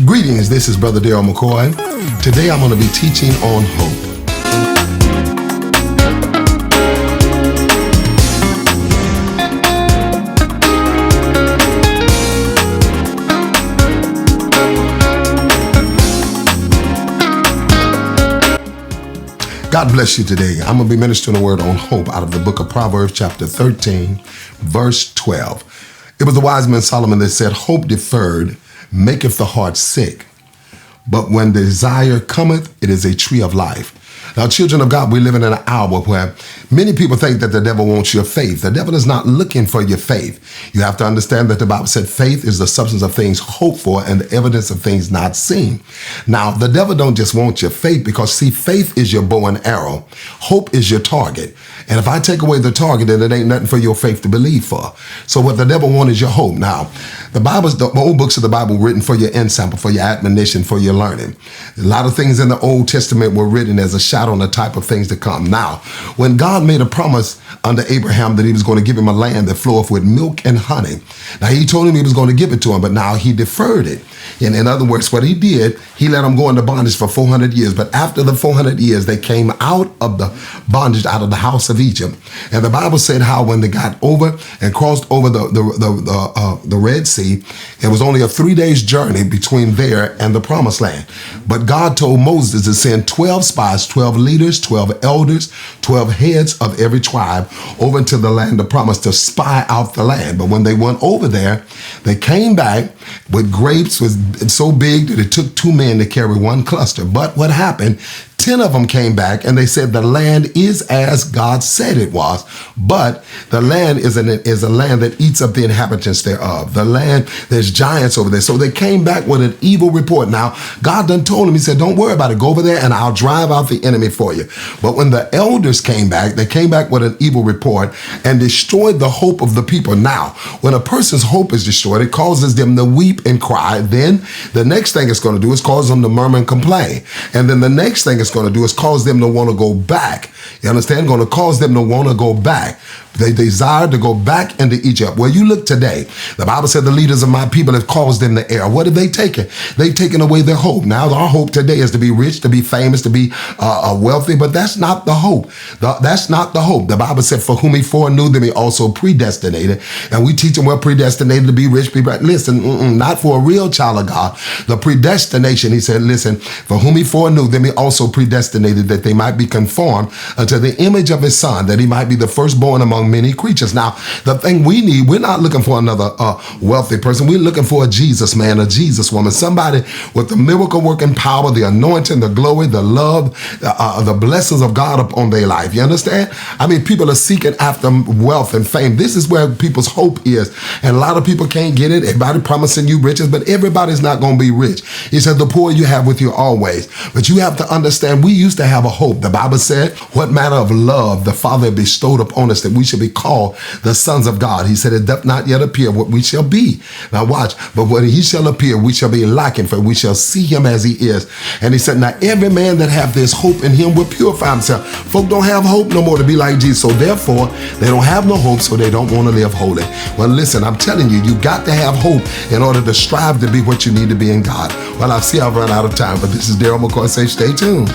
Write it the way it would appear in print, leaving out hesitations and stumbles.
Greetings, this is Brother Darryl McCoy. Today I'm going to be teaching on hope. God bless you today. I'm going to be ministering a word on hope out of the book of Proverbs chapter 13, verse 12. It was the wise man Solomon that said, "Hope deferred maketh the heart sick, but when desire cometh, it is a tree of life." Now, children of God, we live in an hour where many people think that the devil wants your faith. The devil is not looking for your faith. You have to understand that the Bible said faith is the substance of things hoped for and the evidence of things not seen. Now, the devil don't just want your faith because, see, faith is your bow and arrow. Hope is your target. And if I take away the target, then it ain't nothing for your faith to believe for. So what the devil wants is your hope. Now, the old books of the Bible written for your ensample, for your admonition, for your learning. A lot of things in the Old Testament were written as a shadow on the type of things to come. Now, when God made a promise unto Abraham that he was going to give him a land that floweth with milk and honey. Now, he told him he was going to give it to him, but now he deferred it. And in other words, what he did, he let them go into bondage for 400 years. But after the 400 years, they came out of the bondage, out of the house of Egypt. And the Bible said how when they got over and crossed over the Red Sea, it was only a 3 days journey between there and the promised land. But God told Moses to send 12 spies, 12 leaders, 12 elders, 12 heads of every tribe over into the land of promise to spy out the land. But when they went over there, they came back with grapes was so big that it took 2 men to carry one cluster. But what happened? 10 of them came back and they said the land is as God said it was, but the land is a land that eats up the inhabitants thereof. The land, there's giants over there. So they came back with an evil report. Now, God done told him, he said, "Don't worry about it. Go over there and I'll drive out the enemy for you." But when the elders came back, they came back with an evil report and destroyed the hope of the people. Now, when a person's hope is destroyed, it causes them to weep and cry. Then the next thing it's going to do is cause them to murmur and complain. And then the next thing it's going to do is cause them to want to go back. You understand? Going to cause them to want to go back. They desired to go back into Egypt. Well, you look today, the Bible said the leaders of my people have caused them to err. What have they taken? They've taken away their hope. Now, our hope today is to be rich, to be famous, to be wealthy, but that's not the hope. That's not the hope. The Bible said, "For whom he foreknew, them he also predestinated." And we teach them we're predestinated to be rich. Listen, not for a real child of God. The predestination, he said, listen, "For whom he foreknew, them he also predestinated that they might be conformed unto the image of his son, that he might be the firstborn among many creatures." Now, the thing we need, we're not looking for another wealthy person. We're looking for a Jesus man, a Jesus woman, somebody with the miracle working power, the anointing, the glory, the love, the blessings of God upon their life. You understand? I mean, people are seeking after wealth and fame. This is where people's hope is. And a lot of people can't get it. Everybody promising you riches, but everybody's not going to be rich. He said, "The poor you have with you always." But you have to understand, we used to have a hope. The Bible said, "What manner of love the Father bestowed upon us that we should be called the sons of God." He said, "It doth not yet appear what we shall be." Now watch, "But when he shall appear, we shall be like him, for we shall see him as he is." And he said, "Now every man that have this hope in him will purify himself." Folk don't have hope no more to be like Jesus. So therefore, they don't have no hope, so they don't want to live holy. Well, listen, I'm telling you, you got to have hope in order to strive to be what you need to be in God. Well, I see I've run out of time, but this is Darryl McCoy. Say, stay tuned.